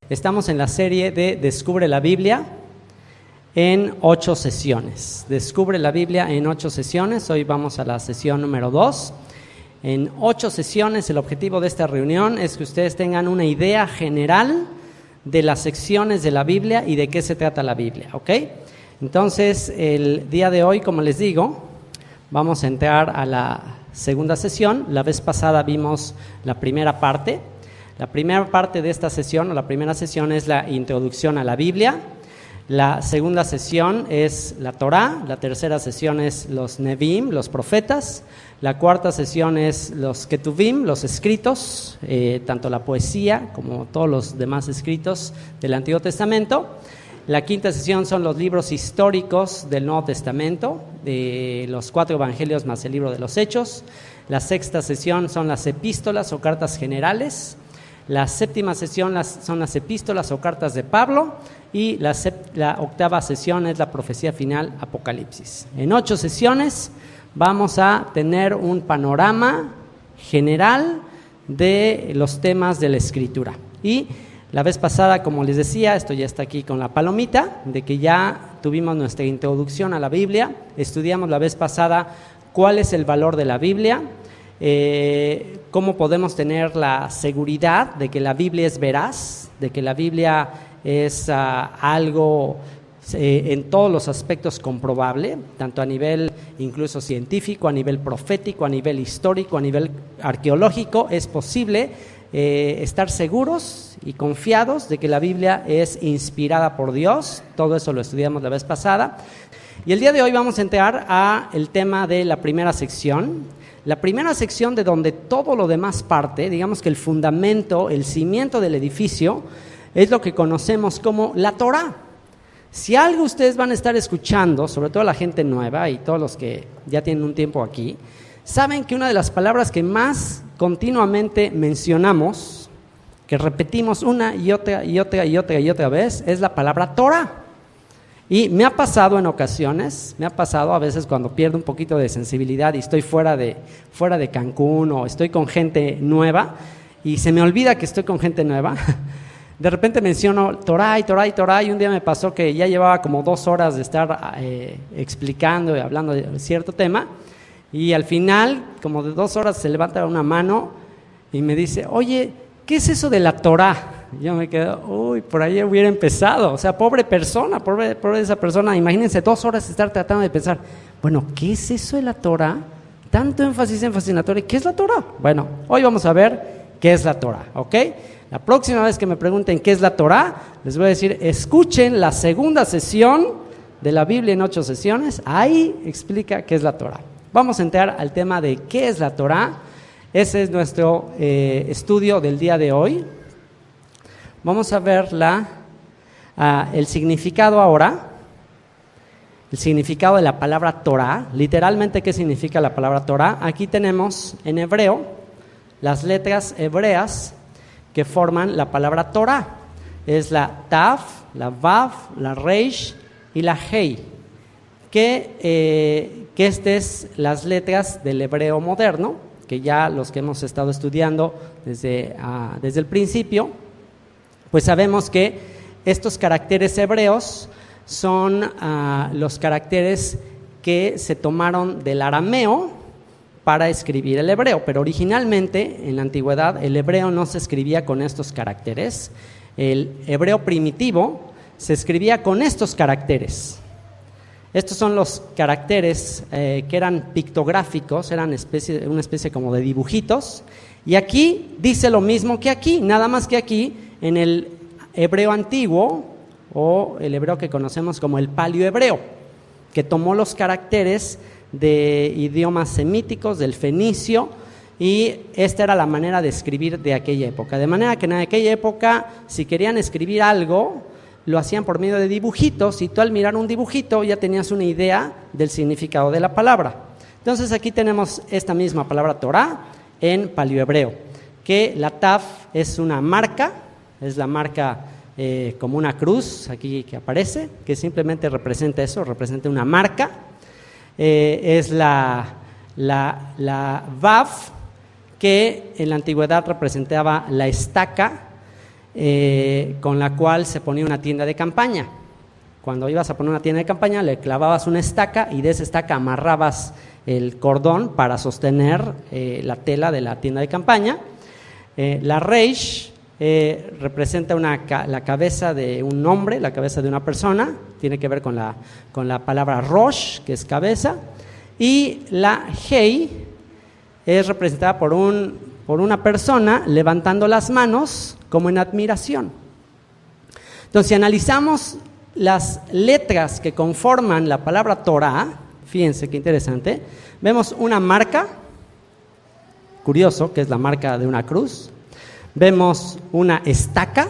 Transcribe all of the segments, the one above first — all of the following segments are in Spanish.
Estamos en la serie de Descubre la Biblia en 8 sesiones. Descubre la Biblia en 8 sesiones. Hoy vamos a la sesión número 2. En 8 sesiones, el objetivo de esta reunión es que ustedes tengan una idea general de las secciones de la Biblia y de qué se trata la Biblia, ¿ok? Entonces, el día de hoy, como les digo, vamos a entrar a la segunda sesión. La vez pasada vimos la primera parte. La primera parte de esta sesión, o la primera sesión, es la introducción a la Biblia. La segunda sesión es la Torá. La tercera sesión es los Nevi'im, los profetas. La cuarta sesión es los Ketuvim, los escritos, tanto la poesía como todos los demás escritos del Antiguo Testamento. La quinta sesión son los libros históricos del Nuevo Testamento, de los 4 evangelios más el libro de los Hechos. La sexta sesión son las epístolas o cartas generales. La séptima sesión son las epístolas o cartas de Pablo, y la octava sesión es la profecía final, Apocalipsis. En 8 sesiones vamos a tener un panorama general de los temas de la Escritura. Y la vez pasada, como les decía, esto ya está aquí con la palomita, de que ya tuvimos nuestra introducción a la Biblia. Estudiamos la vez pasada cuál es el valor de la Biblia, cómo podemos tener la seguridad de que la Biblia es veraz, de que la Biblia es algo en todos los aspectos comprobable, tanto a nivel incluso científico, a nivel profético, a nivel histórico, a nivel arqueológico. Es posible estar seguros y confiados de que la Biblia es inspirada por Dios. Todo eso lo estudiamos la vez pasada. Y el día de hoy vamos a entrar al tema de la primera sección. La primera sección, de donde todo lo demás parte, digamos que el fundamento, el cimiento del edificio, es lo que conocemos como la Torá. Si algo ustedes van a estar escuchando, sobre todo la gente nueva y todos los que ya tienen un tiempo aquí, saben que una de las palabras que más continuamente mencionamos, que repetimos una y otra y otra y otra y otra vez, es la palabra Torá. Y me ha pasado en ocasiones, a veces cuando pierdo un poquito de sensibilidad y estoy fuera de Cancún, o estoy con gente nueva y se me olvida que estoy con gente nueva. De repente menciono Torá y Torá y Torá, y un día me pasó que ya llevaba como 2 horas de estar explicando y hablando de cierto tema, y al final, como de 2 horas, se levanta una mano y me dice: oye, ¿qué es eso de la Torá? Yo me quedo, por ahí hubiera empezado. O sea, pobre persona, pobre esa persona. Imagínense 2 horas estar tratando de pensar, bueno, ¿qué es eso de la Torá? Tanto énfasis en la Torá. ¿Qué es la Torá? Bueno, hoy vamos a ver qué es la Torá, ¿ok? La próxima vez que me pregunten qué es la Torá, les voy a decir: escuchen la segunda sesión de la Biblia en 8 sesiones. Ahí explica qué es la Torá. Vamos a entrar al tema de qué es la Torá. Ese es nuestro estudio del día de hoy. Vamos a ver el significado ahora, el significado de la palabra Torá. Literalmente, ¿qué significa la palabra Torá? Aquí tenemos en hebreo las letras hebreas que forman la palabra Torá. Es la Taf, la Vav, la Reish y la Hei, que estas es las letras del hebreo moderno, que ya los que hemos estado estudiando desde el principio, pues sabemos que estos caracteres hebreos son los caracteres que se tomaron del arameo para escribir el hebreo, pero originalmente en la antigüedad el hebreo no se escribía con estos caracteres. El hebreo primitivo se escribía con estos caracteres. Estos son los caracteres que eran pictográficos, eran una especie como de dibujitos, y aquí dice lo mismo que aquí, nada más que aquí en el hebreo antiguo, o el hebreo que conocemos como el paleohebreo, que tomó los caracteres de idiomas semíticos, del fenicio, y esta era la manera de escribir de aquella época. De manera que en aquella época, si querían escribir algo, lo hacían por medio de dibujitos, y tú al mirar un dibujito ya tenías una idea del significado de la palabra. Entonces aquí tenemos esta misma palabra Torá en paleohebreo, que la Taf es una marca, es la marca como una cruz aquí que aparece, que simplemente representa eso, representa una marca. Es la Vav, que en la antigüedad representaba la estaca, con la cual se ponía una tienda de campaña. Cuando ibas a poner una tienda de campaña, le clavabas una estaca y de esa estaca amarrabas el cordón para sostener la tela de la tienda de campaña. La reish representa la cabeza de un hombre, la cabeza de una persona, tiene que ver con la palabra rosh, que es cabeza, y la hei es representada por una persona levantando las manos como en admiración. Entonces, si analizamos las letras que conforman la palabra Torah, fíjense qué interesante, vemos una marca, curioso, que es la marca de una cruz. Vemos una estaca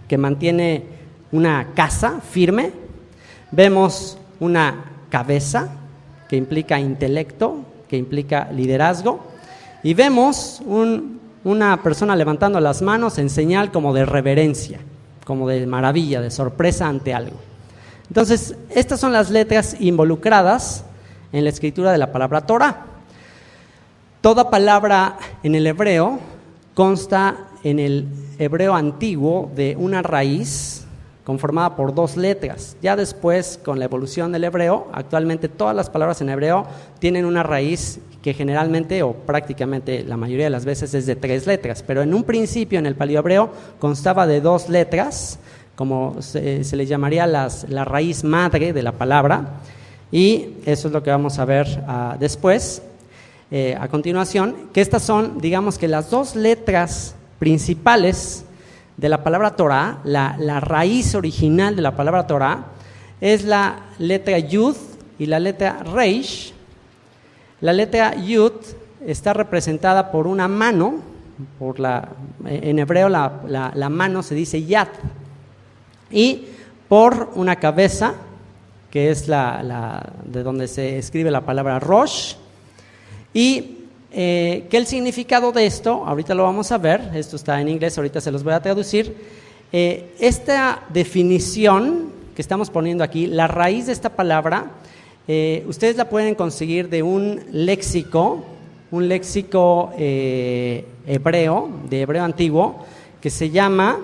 que mantiene una casa firme. Vemos una cabeza que implica intelecto, que implica liderazgo. Y vemos una persona levantando las manos en señal como de reverencia, como de maravilla, de sorpresa ante algo. Entonces, estas son las letras involucradas en la escritura de la palabra Torah. Toda palabra en el hebreo consta en el hebreo antiguo de una raíz conformada por dos letras. Ya después, con la evolución del hebreo, actualmente todas las palabras en hebreo tienen una raíz que generalmente o prácticamente la mayoría de las veces es de 3 letras, pero en un principio en el paleohebreo constaba de 2 letras, como se le llamaría la raíz madre de la palabra, y eso es lo que vamos a ver después, a continuación, que estas son, digamos que las 2 letras principales de la palabra Torah. La raíz original de la palabra Torah es la letra Yud y la letra Reish. La letra Yud está representada por una mano, en hebreo la mano se dice Yad, y por una cabeza, que es de donde se escribe la palabra Rosh, y que el significado de esto, ahorita lo vamos a ver, esto está en inglés, ahorita se los voy a traducir. Esta definición que estamos poniendo aquí, la raíz de esta palabra, ustedes la pueden conseguir de un léxico hebreo, de hebreo antiguo, que se llama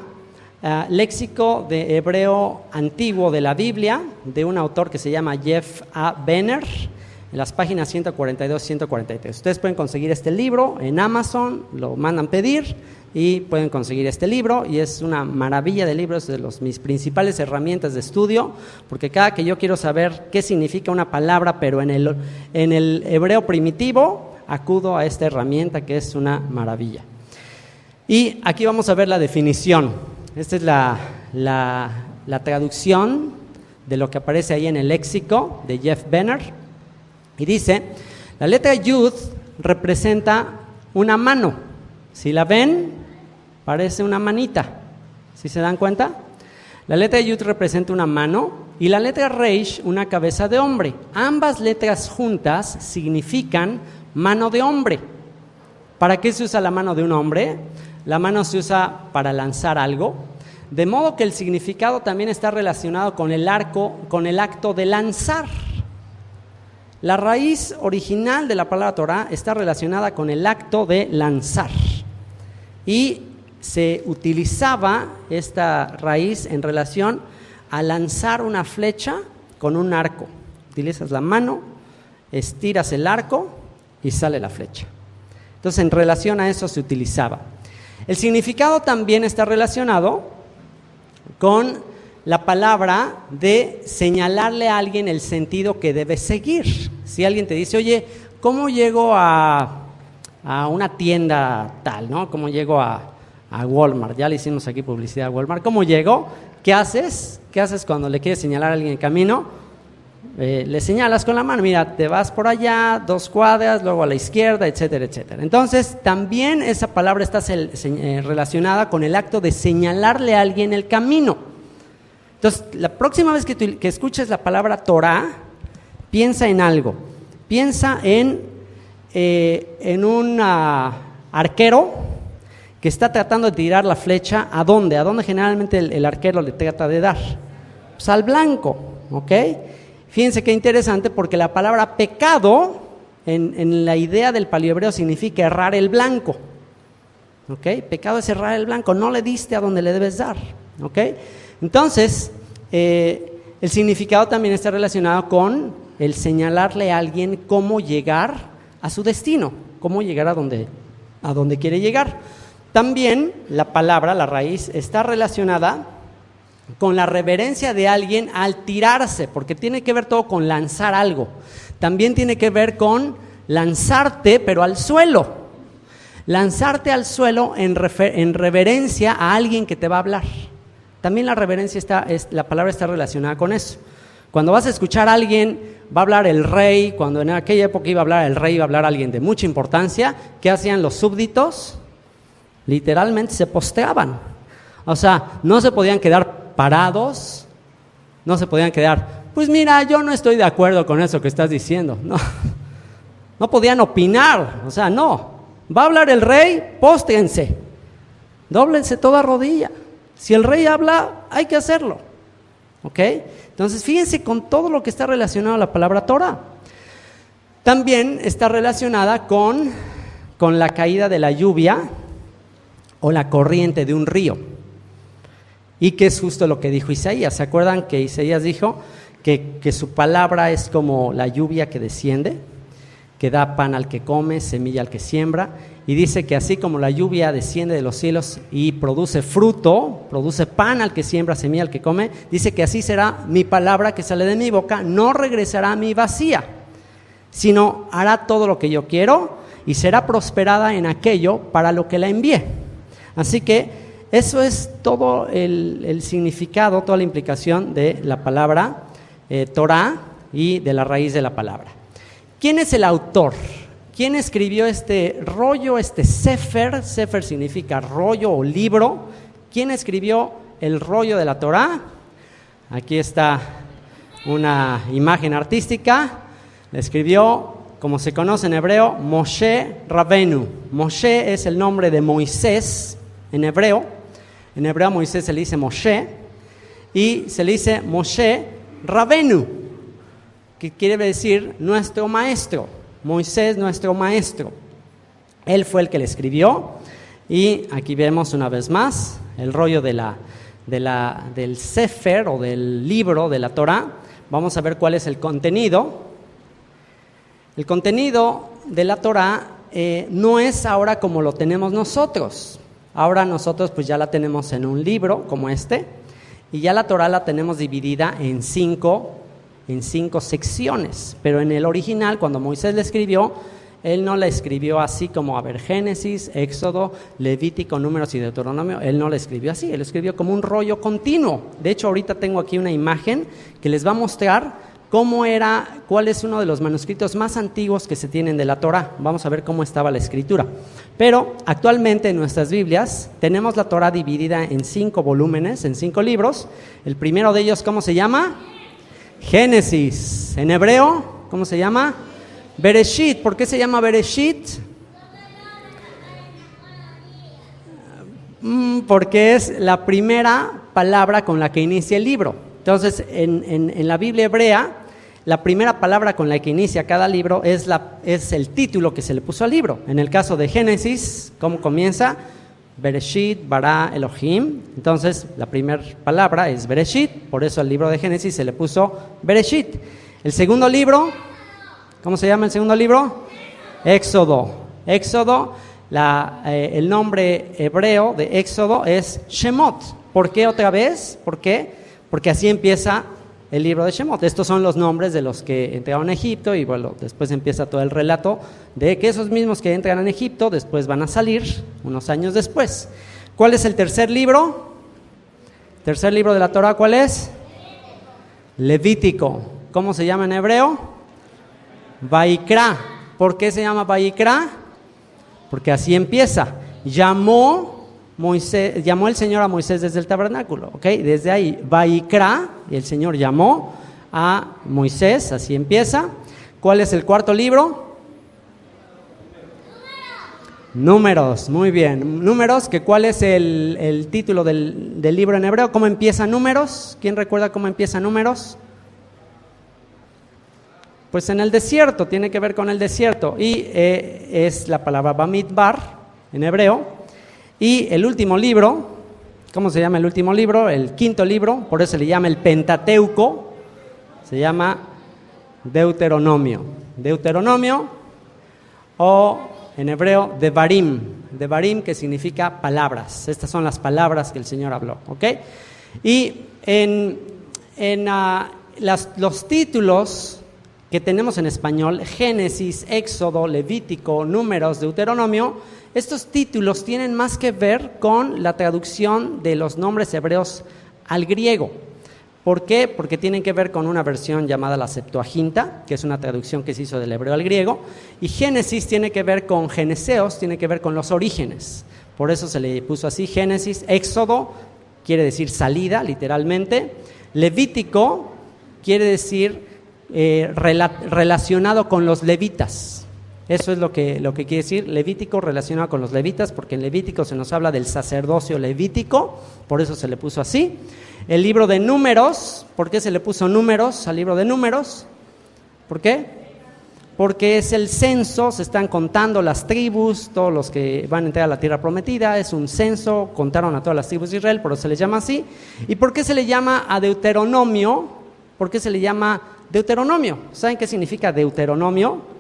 Léxico de Hebreo Antiguo de la Biblia, de un autor que se llama Jeff A. Benner, en las páginas 142 y 143. Ustedes pueden conseguir este libro en Amazon, lo mandan pedir y pueden conseguir este libro, y es una maravilla de libros, de mis principales herramientas de estudio, porque cada que yo quiero saber qué significa una palabra, pero en el hebreo primitivo, acudo a esta herramienta que es una maravilla. Y aquí vamos a ver la definición. Esta es la traducción de lo que aparece ahí en el léxico de Jeff Benner. Y dice, la letra Yud representa una mano. Si la ven, parece una manita. ¿Sí se dan cuenta? La letra Yud representa una mano y la letra Reish una cabeza de hombre. Ambas letras juntas significan mano de hombre. ¿Para qué se usa la mano de un hombre? La mano se usa para lanzar algo, de modo que el significado también está relacionado con el acto de lanzar. La raíz original de la palabra Torah está relacionada con el acto de lanzar, y se utilizaba esta raíz en relación a lanzar una flecha con un arco. Utilizas la mano, estiras el arco y sale la flecha. Entonces, en relación a eso se utilizaba. El significado también está relacionado con la palabra de señalarle a alguien el sentido que debe seguir. Si alguien te dice, oye, ¿cómo llego a una tienda tal, ¿no? ¿Cómo llego a Walmart? Ya le hicimos aquí publicidad a Walmart. ¿Cómo llego? ¿Qué haces? ¿Qué haces cuando le quieres señalar a alguien el camino? Le señalas con la mano, mira, te vas por allá, 2 cuadras, luego a la izquierda, etcétera, etcétera. Entonces, también esa palabra está relacionada con el acto de señalarle a alguien el camino. Entonces, la próxima vez que escuches la palabra Torah, piensa en algo. Piensa en un arquero que está tratando de tirar la flecha. ¿A dónde? ¿A dónde generalmente el arquero le trata de dar? Pues al blanco, ¿ok? Fíjense qué interesante, porque la palabra pecado en la idea del paleohebreo significa errar el blanco. ¿ok? Pecado es cerrar el blanco, no le diste a donde le debes dar, ¿ok? Entonces, el significado también está relacionado con el señalarle a alguien cómo llegar a su destino, cómo llegar a donde quiere llegar. También la palabra, la raíz, está relacionada con la reverencia de alguien al tirarse, porque tiene que ver todo con lanzar algo. También tiene que ver con lanzarte, pero al suelo. Lanzarte al suelo en reverencia a alguien que te va a hablar. También la reverencia la palabra está relacionada con eso. Cuando vas a escuchar a alguien, va a hablar el rey, cuando en aquella época iba a hablar el rey, iba a hablar alguien de mucha importancia, ¿qué hacían los súbditos? Literalmente se postraban. O sea, no se podían quedar parados, no se podían quedar, pues mira, yo no estoy de acuerdo con eso que estás diciendo. No podían opinar, o sea, no. Va a hablar el rey, póstrense, dóblense toda rodilla. Si el rey habla, hay que hacerlo. ¿Ok? Entonces, fíjense con todo lo que está relacionado a la palabra Torah. También está relacionada con la caída de la lluvia o la corriente de un río. Y que es justo lo que dijo Isaías. ¿Se acuerdan que Isaías dijo que su palabra es como la lluvia que desciende, que da pan al que come, semilla al que siembra? Y dice que así como la lluvia desciende de los cielos y produce fruto, produce pan al que siembra, semilla al que come, dice que así será mi palabra que sale de mi boca, no regresará a mí vacía, sino hará todo lo que yo quiero y será prosperada en aquello para lo que la envié. Así que eso es todo el significado, toda la implicación de la palabra Torah y de la raíz de la palabra. ¿Quién es el autor? ¿Quién escribió este rollo, este sefer? Sefer significa rollo o libro. ¿Quién escribió el rollo de la Torah? Aquí está una imagen artística. La escribió, como se conoce en hebreo, Moshe Rabenu. Moshe es el nombre de Moisés en hebreo. En hebreo a Moisés se le dice Moshe y se le dice Moshe Rabenu, que quiere decir nuestro maestro. Moisés, nuestro maestro. Él fue el que le escribió. Y aquí vemos una vez más el rollo del sefer o del libro de la Torah. Vamos a ver cuál es el contenido. El contenido de la Torah no es ahora como lo tenemos nosotros. Ahora nosotros pues ya la tenemos en un libro como este. Y ya la Torah la tenemos dividida en cinco secciones, pero en el original, cuando Moisés la escribió, él no la escribió así como, a ver, Génesis, Éxodo, Levítico, Números y Deuteronomio. Él no la escribió así, él escribió como un rollo continuo. De hecho, ahorita tengo aquí una imagen que les va a mostrar cuál es uno de los manuscritos más antiguos que se tienen de la Torah. Vamos a ver cómo estaba la escritura. Pero actualmente en nuestras Biblias tenemos la Torah dividida en 5 volúmenes, en 5 libros. El primero de ellos, ¿cómo se llama? Génesis. En hebreo, ¿cómo se llama? Bereshit. ¿Por qué se llama Bereshit? Porque es la primera palabra con la que inicia el libro. Entonces, en la Biblia hebrea, la primera palabra con la que inicia cada libro es el título que se le puso al libro. En el caso de Génesis, ¿cómo comienza? Bereshit, bara, Elohim. Entonces, la primera palabra es Bereshit, por eso al libro de Génesis se le puso Bereshit. El segundo libro, ¿cómo se llama el segundo libro? Éxodo. Éxodo, el nombre hebreo de Éxodo es Shemot. ¿Por qué otra vez? ¿Por qué? Porque así empieza el libro de Shemot. Estos son los nombres de los que entraron a Egipto y bueno, después empieza todo el relato de que esos mismos que entran en Egipto después van a salir unos años después. ¿Cuál es el tercer libro? ¿Tercer libro de la Torah cuál es? Levítico. ¿Cómo se llama en hebreo? Vaikra. ¿Por qué se llama Vaikra? Porque así empieza. Llamó el Señor a Moisés desde el tabernáculo, ¿ok? Desde ahí, Vaikra, y el Señor llamó a Moisés, así empieza. ¿Cuál es el cuarto libro? Números, muy bien. Números, ¿cuál es el título del libro en hebreo? ¿Cómo empieza Números? ¿Quién recuerda cómo empieza Números? Pues en el desierto, tiene que ver con el desierto. Y es la palabra Bamidbar en hebreo. Y el último libro, ¿cómo se llama el último libro? El quinto libro, por eso se le llama el Pentateuco, se llama Deuteronomio. Deuteronomio, o en hebreo, Devarim. Devarim, que significa palabras. Estas son las palabras que el Señor habló, ¿ok? Y los títulos que tenemos en español, Génesis, Éxodo, Levítico, Números, Deuteronomio, estos títulos tienen más que ver con la traducción de los nombres hebreos al griego. ¿Por qué? Porque tienen que ver con una versión llamada la Septuaginta, que es una traducción que se hizo del hebreo al griego, y Génesis tiene que ver con Geneseos, tiene que ver con los orígenes. Por eso se le puso así Génesis. Éxodo quiere decir salida, literalmente. Levítico quiere decir relacionado con los levitas. Eso es lo que quiere decir Levítico, relacionado con los levitas, porque en Levítico se nos habla del sacerdocio levítico, por eso se le puso así. El libro de Números, ¿por qué se le puso Números al libro de Números? ¿Por qué? Porque es el censo, se están contando las tribus, todos los que van a entrar a la tierra prometida, es un censo, contaron a todas las tribus de Israel, por eso se le llama así. ¿Y por qué se le llama a Deuteronomio? ¿Por qué se le llama Deuteronomio? ¿Saben qué significa Deuteronomio?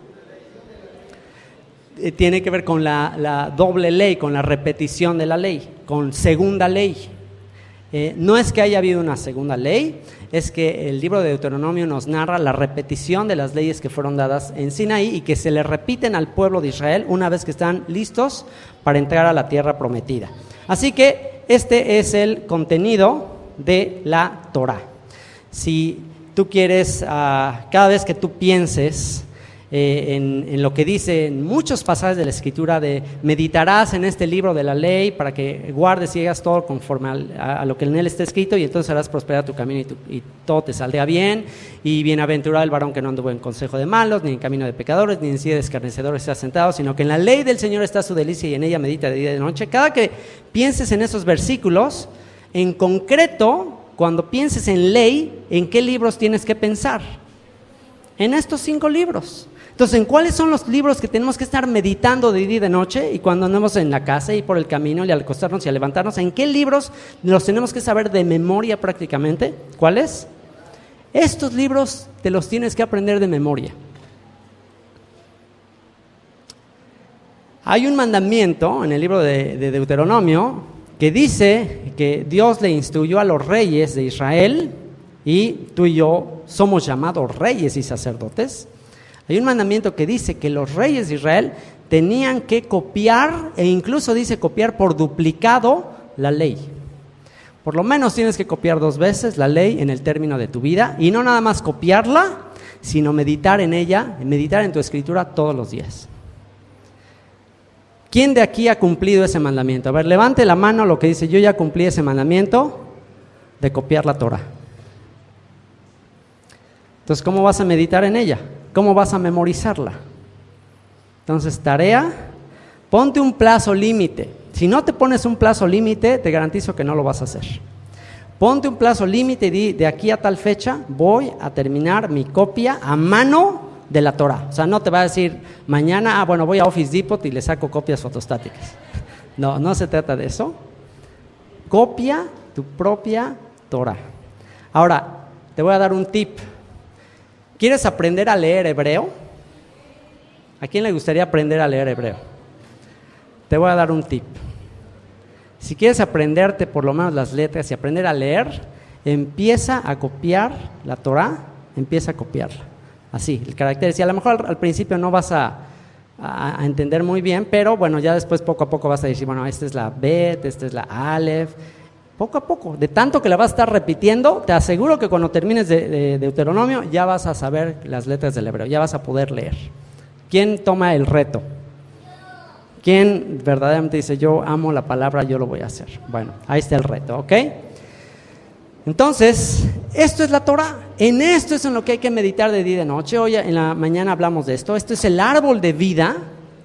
Tiene que ver con la doble ley, con la repetición de la ley, con segunda ley. No es que haya habido una segunda ley, es que el libro de Deuteronomio nos narra la repetición de las leyes que fueron dadas en Sinaí y que se le repiten al pueblo de Israel una vez que están listos para entrar a la tierra prometida. Así que este es el contenido de la Torá. Si tú quieres, cada vez que tú pienses en lo que dice en muchos pasajes de la Escritura, de meditarás en este libro de la ley para que guardes y hagas todo conforme a lo que en él está escrito, y entonces harás prosperar tu camino y todo te saldrá bien, y bienaventurado el varón que no anduvo en consejo de malos, ni en camino de pecadores, ni en silla de escarnecedores sea sentado, sino que en la ley del Señor está su delicia y en ella medita de día y de noche. Cada que pienses en esos versículos, en concreto, cuando pienses en ley, ¿en qué libros tienes que pensar? En estos 5 libros. Entonces, ¿en cuáles son los libros que tenemos que estar meditando de día y de noche? Y cuando andamos en la casa y por el camino y al acostarnos y al levantarnos, ¿en qué libros los tenemos que saber de memoria prácticamente? ¿Cuáles? Estos libros te los tienes que aprender de memoria. Hay un mandamiento en el libro de Deuteronomio que dice que Dios le instruyó a los reyes de Israel, y tú y yo somos llamados reyes y sacerdotes. Hay un mandamiento que dice que los reyes de Israel tenían que copiar, e incluso dice copiar por duplicado, la ley. Por lo menos tienes que copiar 2 veces la ley en el término de tu vida, y no nada más copiarla, sino meditar en ella, meditar en tu escritura todos los días. ¿Quién de aquí ha cumplido ese mandamiento? A ver, levante la mano lo que dice: yo ya cumplí ese mandamiento de copiar la Torah. Entonces, ¿cómo vas a meditar en ella? ¿Cómo vas a memorizarla? Entonces, tarea, ponte un plazo límite. Si no te pones un plazo límite, te garantizo que no lo vas a hacer. Ponte un plazo límite y di: de aquí a tal fecha voy a terminar mi copia a mano de la Torah. O sea, no te va a decir mañana, bueno, voy a Office Depot y le saco copias fotostáticas. No, no se trata de eso. Copia tu propia Torah. Ahora, te voy a dar un tip. ¿Quieres aprender a leer hebreo? ¿A quién le gustaría aprender a leer hebreo? Te voy a dar un tip. Si quieres aprenderte por lo menos las letras y aprender a leer, empieza a copiar la Torah, empieza a copiarla. Así, el carácter. Si a lo mejor al principio no vas a entender muy bien, pero bueno, ya después poco a poco vas a decir, bueno, esta es la Bet, esta es la Aleph. Poco a poco, de tanto que la vas a estar repitiendo, te aseguro que cuando termines de Deuteronomio ya vas a saber las letras del hebreo, ya vas a poder leer. ¿Quién toma el reto? ¿Quién verdaderamente dice: yo amo la palabra, yo lo voy a hacer? Bueno, ahí está el reto, ¿ok? Entonces, esto es la Torah. En esto es en lo que hay que meditar de día y de noche. Hoy en la mañana hablamos de esto. Esto es el árbol de vida.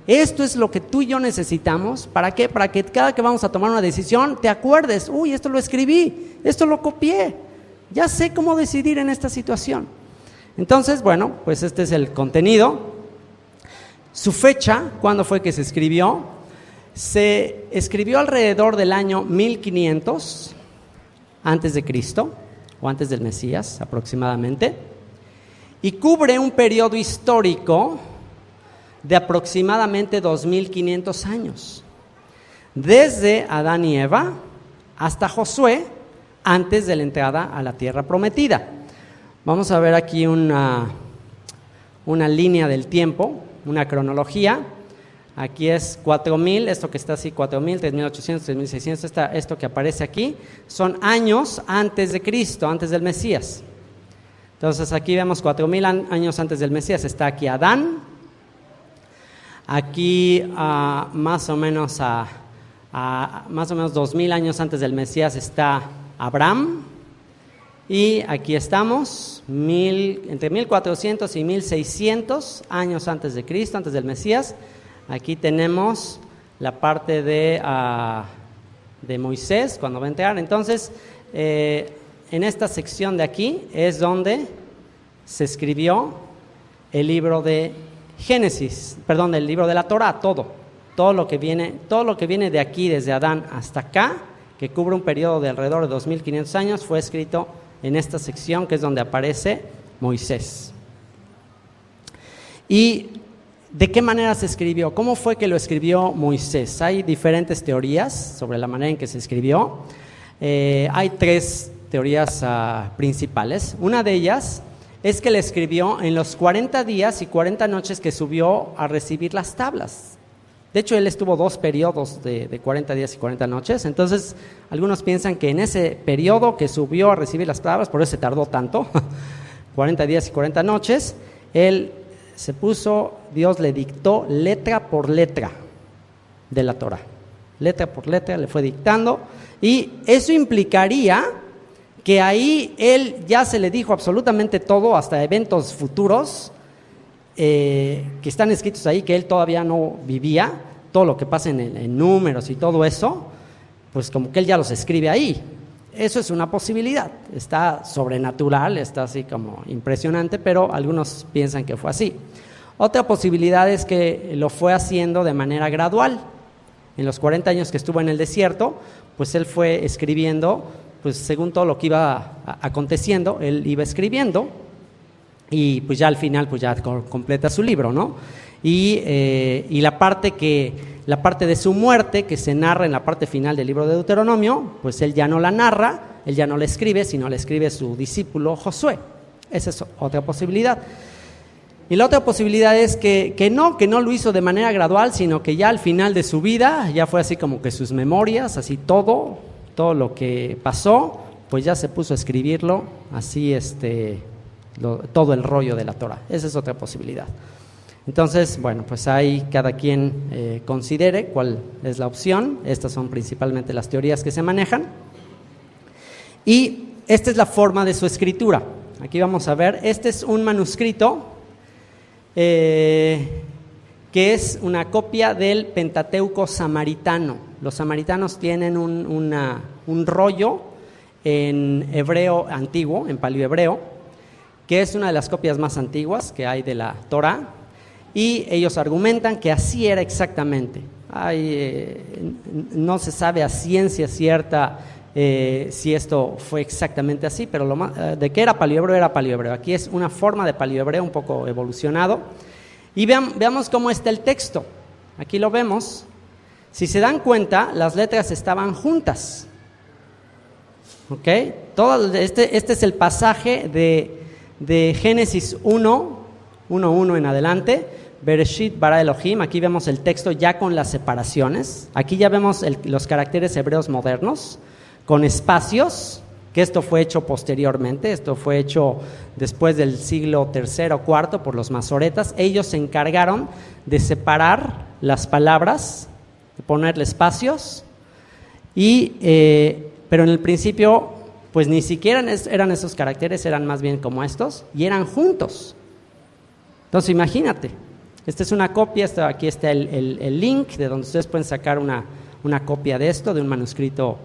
Esto es lo que tú y yo necesitamos. ¿Para qué? Para que cada que vamos a tomar una decisión te acuerdes: uy, esto lo escribí, esto lo copié, ya sé cómo decidir en esta situación. Entonces, bueno, pues este es el contenido. Su fecha, ¿cuándo fue que se escribió? se escribió alrededor del año 1500 antes de Cristo, o antes del Mesías aproximadamente, y cubre un periodo histórico de aproximadamente 2500 años, desde Adán y Eva hasta Josué, antes de la entrada a la tierra prometida. Vamos a ver aquí una línea del tiempo, una cronología. Aquí es 4000, esto que está así, 4000, 3800, 3600, esto que aparece aquí, son años antes de Cristo, antes del Mesías. Entonces aquí vemos 4000 años antes del Mesías, está aquí Adán, aquí más o menos 2000 años antes del Mesías está Abraham, y aquí estamos entre 1400 y 1600 años antes de Cristo, antes del Mesías. Aquí tenemos la parte de Moisés cuando va a entrar. Entonces, en esta sección de aquí es donde se escribió el libro de Génesis, perdón, el libro de la Torá, todo lo que viene de aquí, desde Adán hasta acá, que cubre un periodo de alrededor de 2500 años, fue escrito en esta sección que es donde aparece Moisés. ¿Y de qué manera se escribió? ¿Cómo fue que lo escribió Moisés? Hay diferentes teorías sobre la manera en que se escribió. Hay tres teorías principales. Una de ellas es que le escribió en los 40 días y 40 noches que subió a recibir las tablas. De hecho, él estuvo 2 periodos de 40 días y 40 noches. Entonces, algunos piensan que en ese periodo que subió a recibir las tablas, por eso se tardó tanto, 40 días y 40 noches, él se puso, Dios le dictó letra por letra de la Torá. Letra por letra le fue dictando, y eso implicaría que ahí él ya se le dijo absolutamente todo, hasta eventos futuros que están escritos ahí, que él todavía no vivía, todo lo que pasa en números y todo eso, pues como que él ya los escribe ahí. Eso es una posibilidad, está sobrenatural, está así como impresionante, pero algunos piensan que fue así. Otra posibilidad es que lo fue haciendo de manera gradual. En los 40 años que estuvo en el desierto, pues él fue escribiendo, pues según todo lo que iba aconteciendo, él iba escribiendo, y pues ya al final pues ya completa su libro, ¿no? Y la parte de su muerte, que se narra en la parte final del libro de Deuteronomio, pues él ya no la narra, él ya no la escribe, sino la escribe su discípulo Josué. Esa es otra posibilidad. Y la otra posibilidad es que no lo hizo de manera gradual, sino que ya al final de su vida, ya fue así como que sus memorias, así todo lo que pasó, pues ya se puso a escribirlo, así todo el rollo de la Torá. Esa es otra posibilidad. Entonces, bueno, pues ahí cada quien considere cuál es la opción. Estas son principalmente las teorías que se manejan. Y esta es la forma de su escritura. Aquí vamos a ver, este es un manuscrito que es una copia del Pentateuco samaritano. Los samaritanos tienen un rollo en hebreo antiguo, en paleohebreo, que es una de las copias más antiguas que hay de la Torá, y ellos argumentan que así era exactamente. No se sabe a ciencia cierta si esto fue exactamente así, pero de que era paleohebreo, era paleohebreo. Aquí es una forma de paleohebreo un poco evolucionado. Y veamos cómo está el texto. Aquí lo vemos. Si se dan cuenta, las letras estaban juntas. ¿Ok? Este es el pasaje de Génesis 1:1 en adelante. Bereshit bara Elohim. Aquí vemos el texto ya con las separaciones. Aquí ya vemos los caracteres hebreos modernos, con espacios, que esto fue hecho posteriormente, esto fue hecho después del siglo III o IV por los masoretas. Ellos se encargaron de separar las palabras, de ponerle espacios, pero en el principio pues ni siquiera eran esos caracteres, eran más bien como estos, y eran juntos. Entonces imagínate, esta es una copia, aquí está el link de donde ustedes pueden sacar una copia de esto, de un manuscrito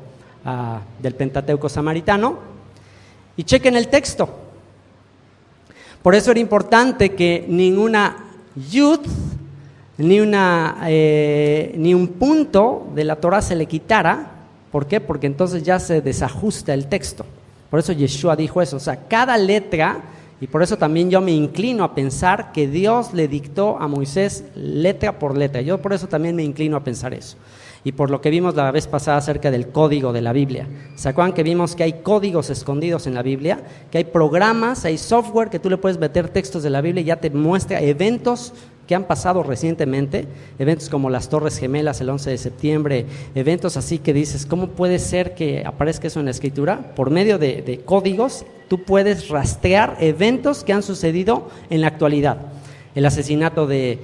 del Pentateuco samaritano, y chequen el texto. Por eso era importante que ninguna yud ni un punto de la Torah se le quitara. ¿Por qué? Porque entonces ya se desajusta el texto. Por eso Yeshua dijo eso, o sea, cada letra, y por eso también yo me inclino a pensar que Dios le dictó a Moisés letra por letra. Yo por eso también me inclino a pensar eso. Y por lo que vimos la vez pasada acerca del código de la Biblia. ¿Se acuerdan que vimos que hay códigos escondidos en la Biblia? Que hay programas, hay software que tú le puedes meter textos de la Biblia y ya te muestra eventos que han pasado recientemente, eventos como las Torres Gemelas el 11 de septiembre, eventos así que dices, ¿cómo puede ser que aparezca eso en la Escritura? Por medio de códigos, tú puedes rastrear eventos que han sucedido en la actualidad. El asesinato de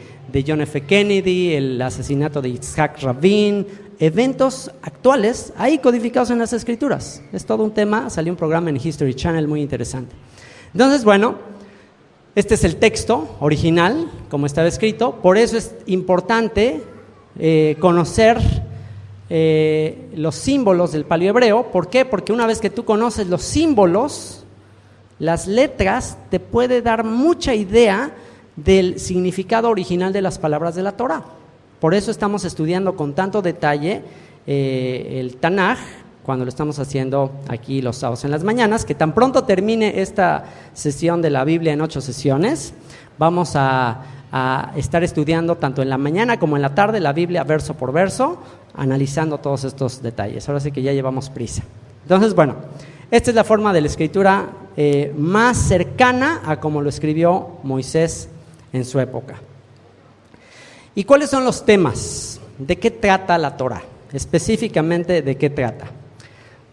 John F. Kennedy, el asesinato de Yitzhak Rabin, eventos actuales ahí codificados en las Escrituras. Es todo un tema, salió un programa en History Channel muy interesante. Entonces, bueno, este es el texto original, como estaba escrito. Por eso es importante conocer los símbolos del paleohebreo. ¿Por qué? Porque una vez que tú conoces los símbolos, las letras, te puede dar mucha idea del significado original de las palabras de la Torah. Por eso estamos estudiando con tanto detalle el Tanaj, cuando lo estamos haciendo aquí los sábados en las mañanas, que tan pronto termine esta sesión de la Biblia en 8 sesiones, vamos a estar estudiando tanto en la mañana como en la tarde la Biblia verso por verso, analizando todos estos detalles. Ahora sí que ya llevamos prisa. Entonces, bueno, esta es la forma de la escritura más cercana a como lo escribió Moisés en su época. ¿Y cuáles son los temas? ¿De qué trata la Torah? Específicamente, ¿de qué trata?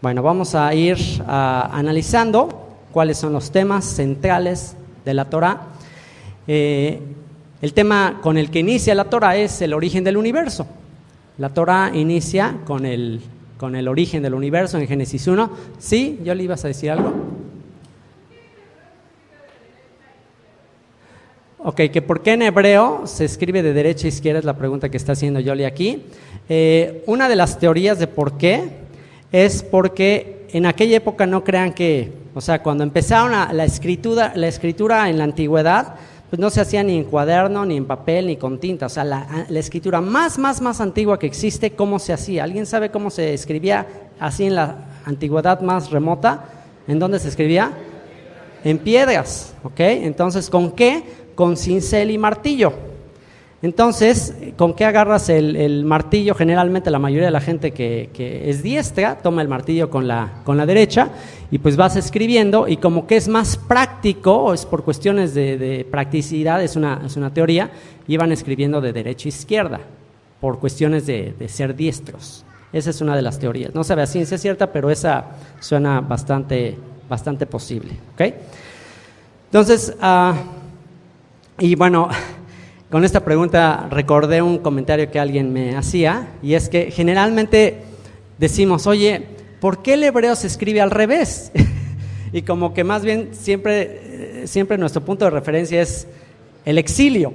Bueno, vamos a ir analizando cuáles son los temas centrales de la Torah. El tema con el que inicia la Torah es el origen del universo. La Torah inicia con el origen del universo en Génesis 1. ¿Sí? ¿Yo le ibas a decir algo? Ok, que por qué en hebreo se escribe de derecha a izquierda es la pregunta que está haciendo Yoli aquí. Una de las teorías de por qué es porque en aquella época no crean que, o sea, cuando empezaron la escritura en la antigüedad, pues no se hacía ni en cuaderno, ni en papel, ni con tinta. O sea, la escritura más antigua que existe, ¿cómo se hacía? ¿Alguien sabe cómo se escribía así en la antigüedad más remota? ¿En dónde se escribía? En piedras, ¿ok? Entonces, ¿con qué? Con cincel y martillo. Entonces, ¿con qué agarras el martillo? Generalmente la mayoría de la gente que es diestra toma el martillo con la derecha y pues vas escribiendo, y como que es más práctico, o es por cuestiones de practicidad, es una teoría, y van escribiendo de derecha a izquierda por cuestiones de ser diestros. Esa es una de las teorías. No sabe a ciencia cierta, pero esa suena bastante posible, ¿ok? Entonces, y bueno, con esta pregunta recordé un comentario que alguien me hacía, y es que generalmente decimos, oye, ¿por qué el hebreo se escribe al revés? Y como que más bien siempre nuestro punto de referencia es el exilio.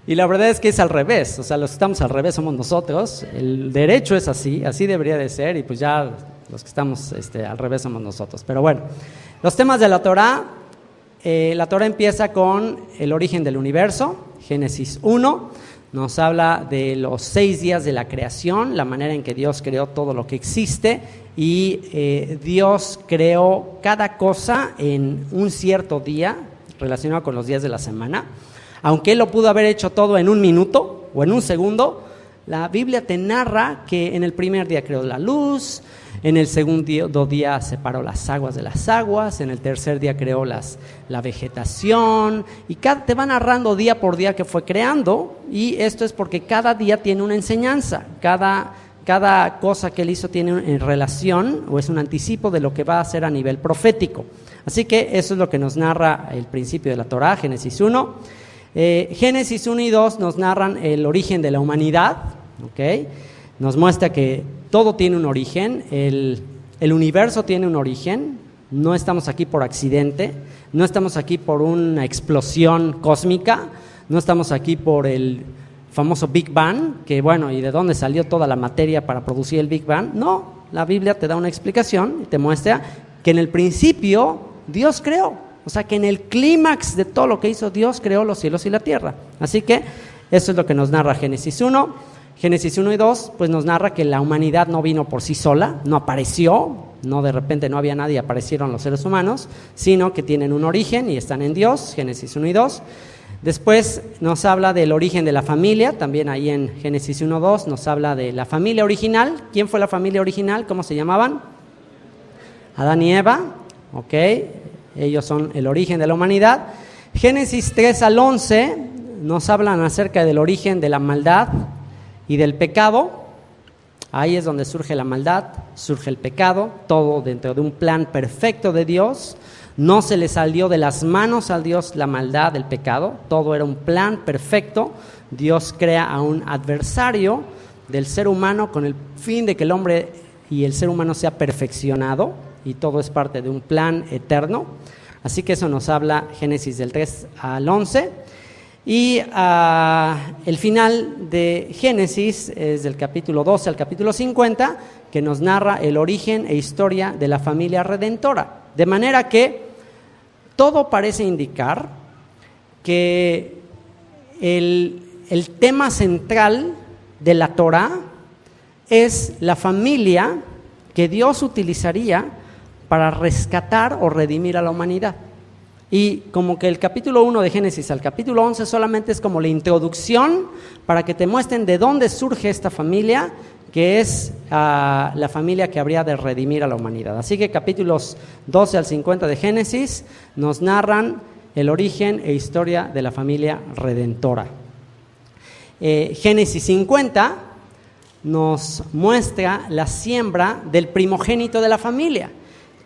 Y la verdad es que es al revés, o sea, los que estamos al revés somos nosotros, el derecho es así debería de ser, y pues ya los que estamos al revés somos nosotros. Pero bueno, los temas de la Torah. La Torah empieza con el origen del universo. Génesis 1 nos habla de los 6 días de la creación, la manera en que Dios creó todo lo que existe, y Dios creó cada cosa en un cierto día relacionado con los días de la semana. Aunque Él lo pudo haber hecho todo en un minuto o en un segundo, la Biblia te narra que en el primer día creó la luz, en el segundo día separó las aguas de las aguas, en el tercer día creó la vegetación, y te va narrando día por día que fue creando, y esto es porque cada día tiene una enseñanza, cada cosa que Él hizo tiene en relación, o es un anticipo de lo que va a hacer a nivel profético. Así que eso es lo que nos narra el principio de la Torah, Génesis 1. Génesis 1 y 2 nos narran el origen de la humanidad, ¿ok? Nos muestra que todo tiene un origen, el universo tiene un origen, no estamos aquí por accidente, no estamos aquí por una explosión cósmica, no estamos aquí por el famoso Big Bang, que bueno, ¿y de dónde salió toda la materia para producir el Big Bang? No, la Biblia te da una explicación y te muestra que en el principio Dios creó, o sea que en el clímax de todo lo que hizo Dios creó los cielos y la tierra. Así que Eso es lo que nos narra Génesis 1. Génesis 1 y 2 pues nos narra que la humanidad no vino por sí sola, no apareció, no de repente no había nadie y aparecieron los seres humanos, sino que tienen un origen y están en Dios, Génesis 1 y 2. Después nos habla del origen de la familia, también ahí en Génesis 1:2 nos habla de la familia original. ¿Quién fue la familia original? ¿Cómo se llamaban? Adán y Eva, ok, ellos son el origen de la humanidad. Génesis 3 al 11 nos hablan acerca del origen de la maldad y del pecado. Ahí es donde surge la maldad, surge el pecado, todo dentro de un plan perfecto de Dios. No se le salió de las manos a Dios la maldad, el pecado, todo era un plan perfecto. Dios crea a un adversario del ser humano con el fin de que el hombre y el ser humano sea perfeccionado, y todo es parte de un plan eterno. Así que eso nos habla Génesis del 3 al 11. Y el final de Génesis es del capítulo 12 al capítulo 50, que nos narra el origen e historia de la familia redentora. De manera que todo parece indicar que el tema central de la Torá es la familia que Dios utilizaría para rescatar o redimir a la humanidad. Y como que el capítulo 1 de Génesis al capítulo 11 solamente es como la introducción para que te muestren de dónde surge esta familia, que es la familia que habría de redimir a la humanidad. Así que capítulos 12 al 50 de Génesis nos narran el origen e historia de la familia redentora. Génesis 50 nos muestra la siembra del primogénito de la familia.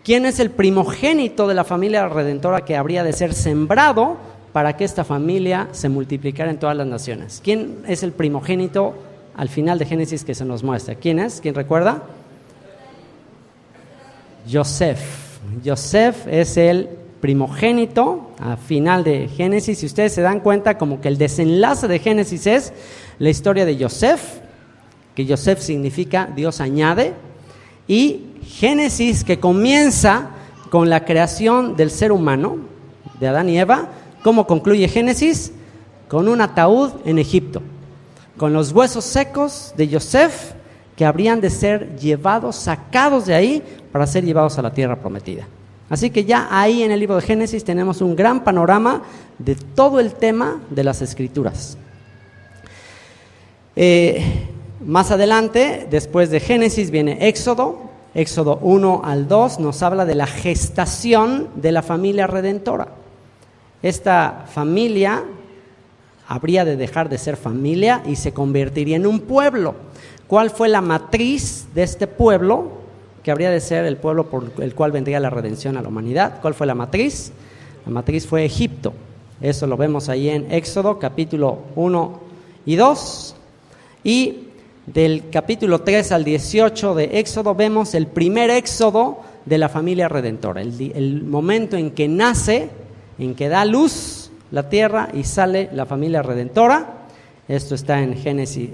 ¿Quién es el primogénito de la familia redentora que habría de ser sembrado para que esta familia se multiplicara en todas las naciones? ¿Quién es el primogénito al final de Génesis que se nos muestra? ¿Quién es? ¿Quién recuerda? Yosef. Yosef es el primogénito al final de Génesis. Si ustedes se dan cuenta, como que el desenlace de Génesis es la historia de Yosef, que Yosef significa Dios añade, y Génesis, que comienza con la creación del ser humano, de Adán y Eva. ¿Cómo concluye Génesis? Con un ataúd en Egipto, con los huesos secos de Yosef, que habrían de ser llevados, sacados de ahí, para ser llevados a la tierra prometida. Así que ya ahí en el libro de Génesis tenemos un gran panorama de todo el tema de las Escrituras. Más adelante, después de Génesis, viene Éxodo. Éxodo 1 al 2 nos habla de la gestación de la familia redentora. Esta familia habría de dejar de ser familia y se convertiría en un pueblo. ¿Cuál fue la matriz de este pueblo, que habría de ser el pueblo por el cual vendría la redención a la humanidad? ¿Cuál fue la matriz? La matriz fue Egipto. Eso lo vemos ahí en Éxodo capítulo 1 y 2. Y del capítulo 3 al 18 de Éxodo vemos el primer éxodo de la familia redentora, el momento en que nace, en que da luz la tierra y sale la familia redentora. Esto está en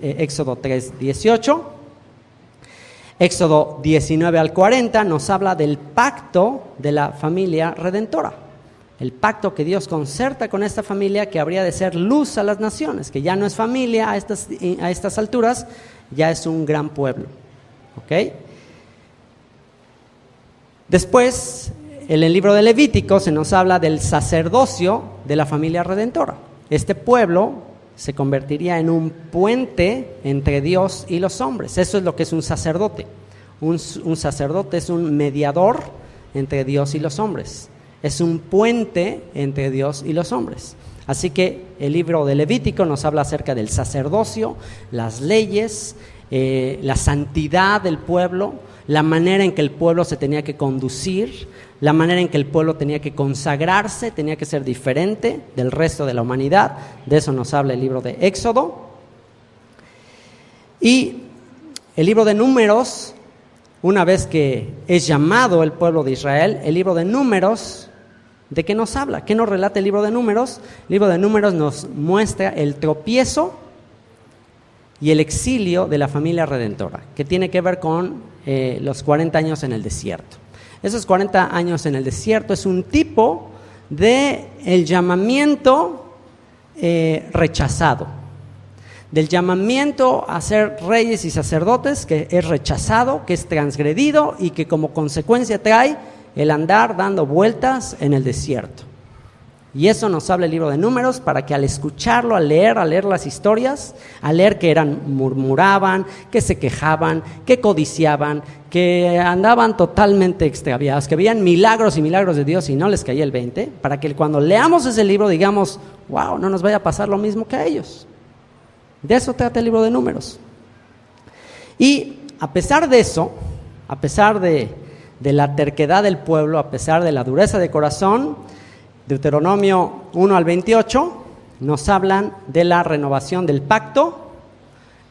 Éxodo 3, 18. Éxodo 19 al 40 nos habla del pacto de la familia redentora, el pacto que Dios concerta con esta familia, que habría de ser luz a las naciones, que ya no es familia a estas alturas, ya es un gran pueblo. ¿Ok? Después, en el libro de Levítico se nos habla del sacerdocio de la familia redentora. Este pueblo se convertiría en un puente entre Dios y los hombres. Eso es lo que es un sacerdote. Un sacerdote es un mediador entre Dios y los hombres. Es un puente entre Dios y los hombres. Así que el libro de Levítico nos habla acerca del sacerdocio, las leyes, la santidad del pueblo, la manera en que el pueblo se tenía que conducir, la manera en que el pueblo tenía que consagrarse, tenía que ser diferente del resto de la humanidad. De eso nos habla el libro de Éxodo. Y el libro de Números, una vez que es llamado el pueblo de Israel, el libro de Números, ¿de qué nos habla? ¿Qué nos relata el libro de Números? El libro de Números nos muestra el tropiezo y el exilio de la familia redentora, que tiene que ver con los 40 años en el desierto. Esos 40 años en el desierto es un tipo de el llamamiento rechazado. del llamamiento a ser reyes y sacerdotes, que es rechazado, que es transgredido y que como consecuencia trae el andar dando vueltas en el desierto. Y eso nos habla el libro de Números, para que al escucharlo, al leer las historias, al leer que murmuraban, que se quejaban, que codiciaban, que andaban totalmente extraviados, que veían milagros y milagros de Dios y no les caía el 20, para que cuando leamos ese libro digamos, wow, no nos vaya a pasar lo mismo que a ellos. De eso trata el libro de Números. Y a pesar de eso, a pesar de la terquedad del pueblo, a pesar de la dureza de corazón, Deuteronomio 1 al 28 nos hablan de la renovación del pacto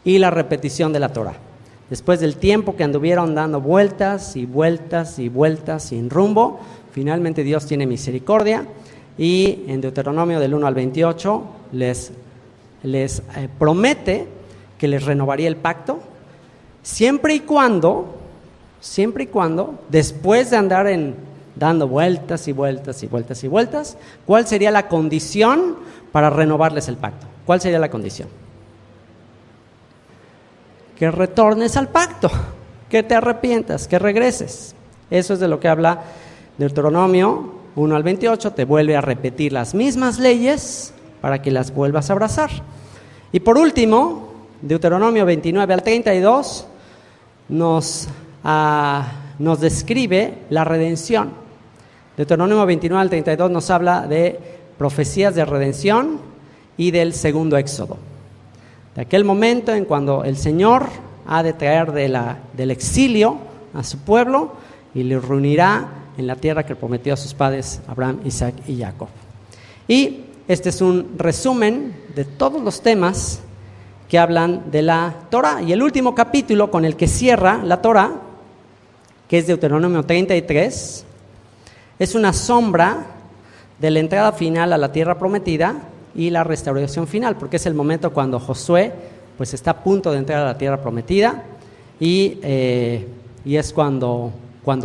y la repetición de la Torah. Después del tiempo que anduvieron dando vueltas y vueltas y vueltas sin rumbo, finalmente Dios tiene misericordia y en Deuteronomio del 1 al 28 les promete que les renovaría el pacto siempre y cuando, después de andar dando vueltas y vueltas y vueltas y vueltas, ¿cuál sería la condición para renovarles el pacto? ¿Cuál sería la condición? Que retornes al pacto, que te arrepientas, que regreses. Eso es de lo que habla Deuteronomio 1 al 28, te vuelve a repetir las mismas leyes para que las vuelvas a abrazar. Y por último, Deuteronomio 29 al 32 nos describe la redención. Deuteronomio 29 al 32 nos habla de profecías de redención y del segundo éxodo. De aquel momento en cuando el Señor ha de traer del exilio a su pueblo y le reunirá en la tierra que prometió a sus padres Abraham, Isaac y Jacob. Y este es un resumen de todos los temas que hablan de la Torah. Y el último capítulo con el que cierra la Torah, que es Deuteronomio 33, es una sombra de la entrada final a la tierra prometida y la restauración final, porque es el momento cuando Josué pues está a punto de entrar a la tierra prometida y es cuando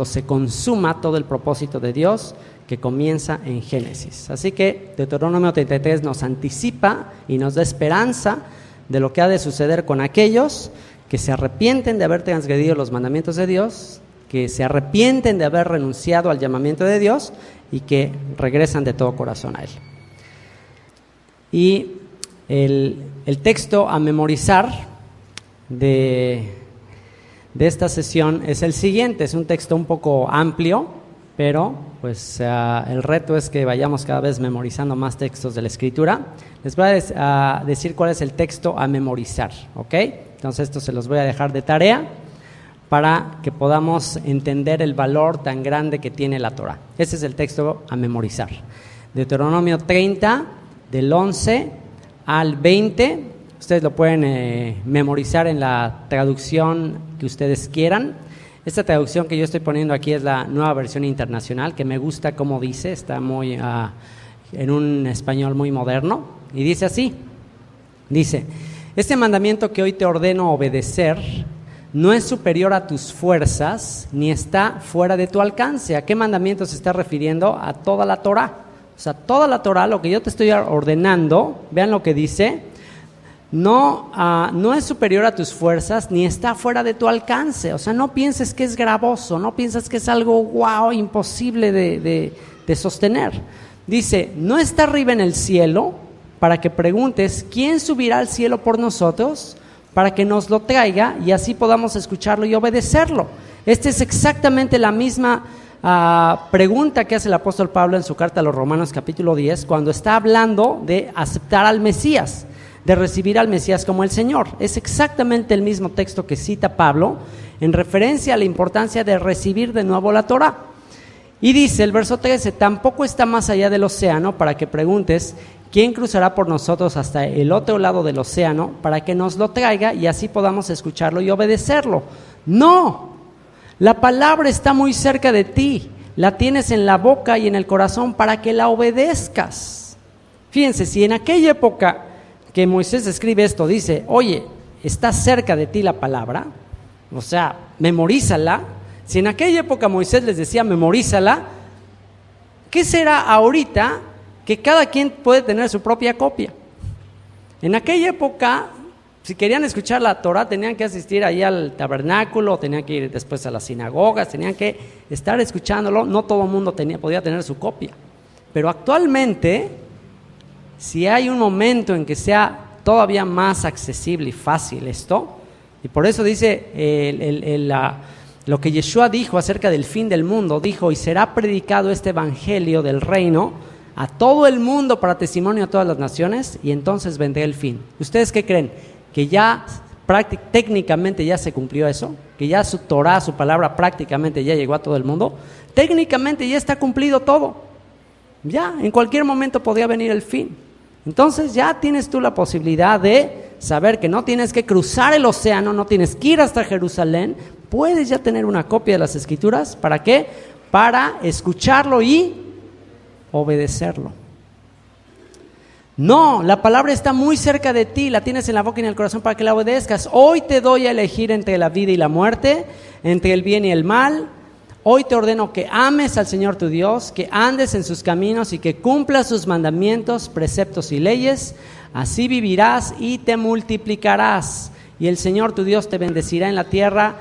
se consuma todo el propósito de Dios que comienza en Génesis. Así que Deuteronomio 33 nos anticipa y nos da esperanza de lo que ha de suceder con aquellos que se arrepienten de haber transgredido los mandamientos de Dios, que se arrepienten de haber renunciado al llamamiento de Dios y que regresan de todo corazón a Él. Y el texto a memorizar de esta sesión es el siguiente. Es un texto un poco amplio, pero pues el reto es que vayamos cada vez memorizando más textos de la Escritura. Les voy a decir cuál es el texto a memorizar, ¿ok? Entonces esto se los voy a dejar de tarea para que podamos entender el valor tan grande que tiene la Torah. Ese es el texto a memorizar. Deuteronomio 30, del 11 al 20. Ustedes lo pueden memorizar en la traducción que ustedes quieran. Esta traducción que yo estoy poniendo aquí es la Nueva Versión Internacional, que me gusta como dice, está muy en un español muy moderno. Y dice así, dice: este mandamiento que hoy te ordeno obedecer no es superior a tus fuerzas, ni está fuera de tu alcance. ¿A qué mandamiento se está refiriendo? A toda la Torah. O sea, toda la Torah, lo que yo te estoy ordenando, vean lo que dice, no es superior a tus fuerzas, ni está fuera de tu alcance. O sea, no pienses que es gravoso, no pienses que es algo wow, imposible de sostener. Dice, no está arriba en el cielo, para que preguntes, ¿quién subirá al cielo por nosotros? Para que nos lo traiga y así podamos escucharlo y obedecerlo. Esta es exactamente la misma pregunta que hace el apóstol Pablo en su carta a los Romanos capítulo 10, cuando está hablando de aceptar al Mesías, de recibir al Mesías como el Señor. Es exactamente el mismo texto que cita Pablo en referencia a la importancia de recibir de nuevo la Torah. Y dice el verso 13, tampoco está más allá del océano para que preguntes, ¿quién cruzará por nosotros hasta el otro lado del océano para que nos lo traiga y así podamos escucharlo y obedecerlo? No, la palabra está muy cerca de ti, la tienes en la boca y en el corazón para que la obedezcas. Fíjense, si en aquella época que Moisés escribe esto, dice, oye, está cerca de ti la palabra, o sea, memorízala. Si en aquella época Moisés les decía, memorízala, ¿qué será ahorita que cada quien puede tener su propia copia? En aquella época Si querían escuchar la Torah, tenían que asistir ahí al tabernáculo, tenían que ir después a las sinagogas, tenían que estar escuchándolo. No todo el mundo podía tener su copia. Pero actualmente, si hay un momento en que sea todavía más accesible y fácil esto, y por eso dice lo que Yeshua dijo acerca del fin del mundo, dijo: y será predicado este evangelio del reino a todo el mundo para testimonio a todas las naciones, y entonces vendrá el fin. ¿Ustedes qué creen? ¿Que ya técnicamente ya se cumplió eso? ¿Que ya su Torah, su palabra, prácticamente ya llegó a todo el mundo? Técnicamente ya está cumplido todo. Ya, en cualquier momento podría venir el fin. Entonces ya tienes tú la posibilidad de saber que no tienes que cruzar el océano, no tienes que ir hasta Jerusalén. Puedes ya tener una copia de las Escrituras. ¿Para qué? Para escucharlo y obedecerlo. No, la palabra está muy cerca de ti, la tienes en la boca y en el corazón para que la obedezcas. Hoy te doy a elegir entre la vida y la muerte, entre el bien y el mal. Hoy te ordeno que ames al Señor tu Dios, que andes en sus caminos y que cumplas sus mandamientos, preceptos y leyes. Así vivirás y te multiplicarás. Y el Señor tu Dios te bendecirá en la tierra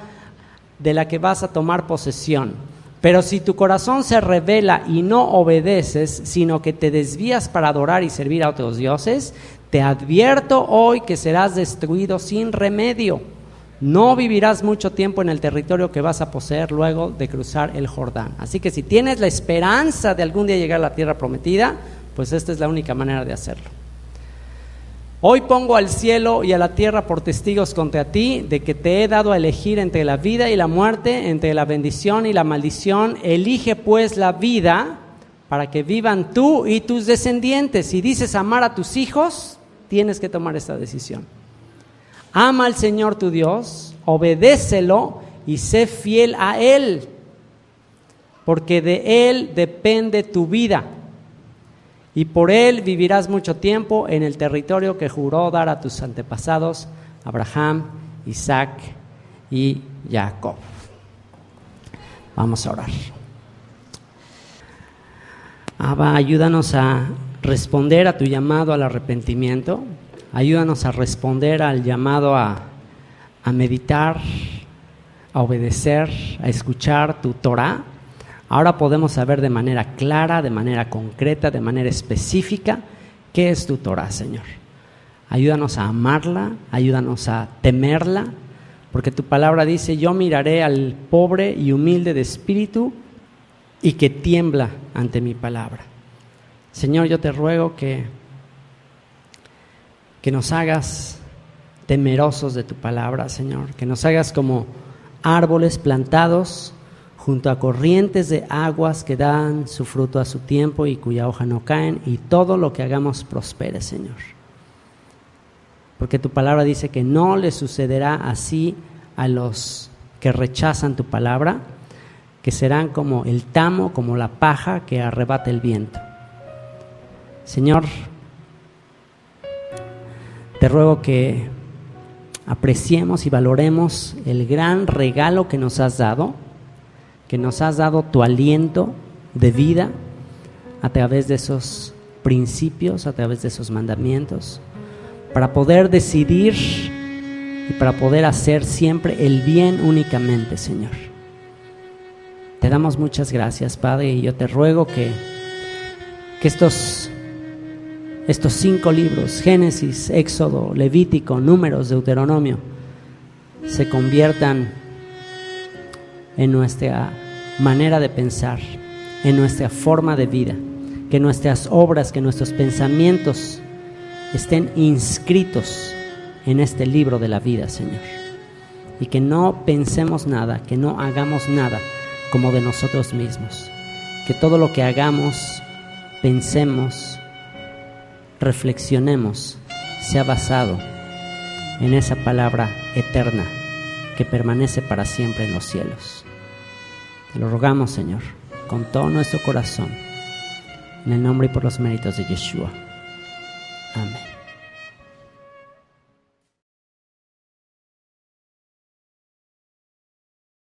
de la que vas a tomar posesión. Pero si tu corazón se rebela y no obedeces, sino que te desvías para adorar y servir a otros dioses, te advierto hoy que serás destruido sin remedio. No vivirás mucho tiempo en el territorio que vas a poseer luego de cruzar el Jordán. Así que si tienes la esperanza de algún día llegar a la tierra prometida, pues esta es la única manera de hacerlo. Hoy pongo al cielo y a la tierra por testigos contra ti, de que te he dado a elegir entre la vida y la muerte, entre la bendición y la maldición. Elige pues la vida para que vivan tú y tus descendientes. Si dices amar a tus hijos, tienes que tomar esta decisión. Ama al Señor tu Dios, obedécelo y sé fiel a Él, porque de Él depende tu vida. Y por Él vivirás mucho tiempo en el territorio que juró dar a tus antepasados, Abraham, Isaac y Jacob. Vamos a orar. Abba, ayúdanos a responder a tu llamado al arrepentimiento. Ayúdanos a responder al llamado a meditar, a obedecer, a escuchar tu Torah. Ahora podemos saber de manera clara, de manera concreta, de manera específica, qué es tu Torah, Señor. Ayúdanos a amarla, ayúdanos a temerla, porque tu palabra dice: yo miraré al pobre y humilde de espíritu y que tiembla ante mi palabra. Señor, yo te ruego que nos hagas temerosos de tu palabra, Señor, que nos hagas como árboles plantados junto a corrientes de aguas que dan su fruto a su tiempo y cuya hoja no caen, y todo lo que hagamos prospere, Señor. Porque tu palabra dice que no le sucederá así a los que rechazan tu palabra, que serán como el tamo, como la paja que arrebata el viento. Señor, te ruego que apreciemos y valoremos el gran regalo que nos has dado tu aliento de vida a través de esos principios, a través de esos mandamientos, para poder decidir y para poder hacer siempre el bien únicamente, Señor. Te damos muchas gracias, Padre, y yo te ruego que estos 5 libros, Génesis, Éxodo, Levítico, Números, Deuteronomio, se conviertan en nuestra manera de pensar, en nuestra forma de vida, que nuestras obras, que nuestros pensamientos estén inscritos en este libro de la vida, Señor, y que no pensemos nada, que no hagamos nada como de nosotros mismos, que todo lo que hagamos, pensemos, reflexionemos, sea basado en esa palabra eterna que permanece para siempre en los cielos. Te lo rogamos, Señor, con todo nuestro corazón, en el nombre y por los méritos de Yeshua.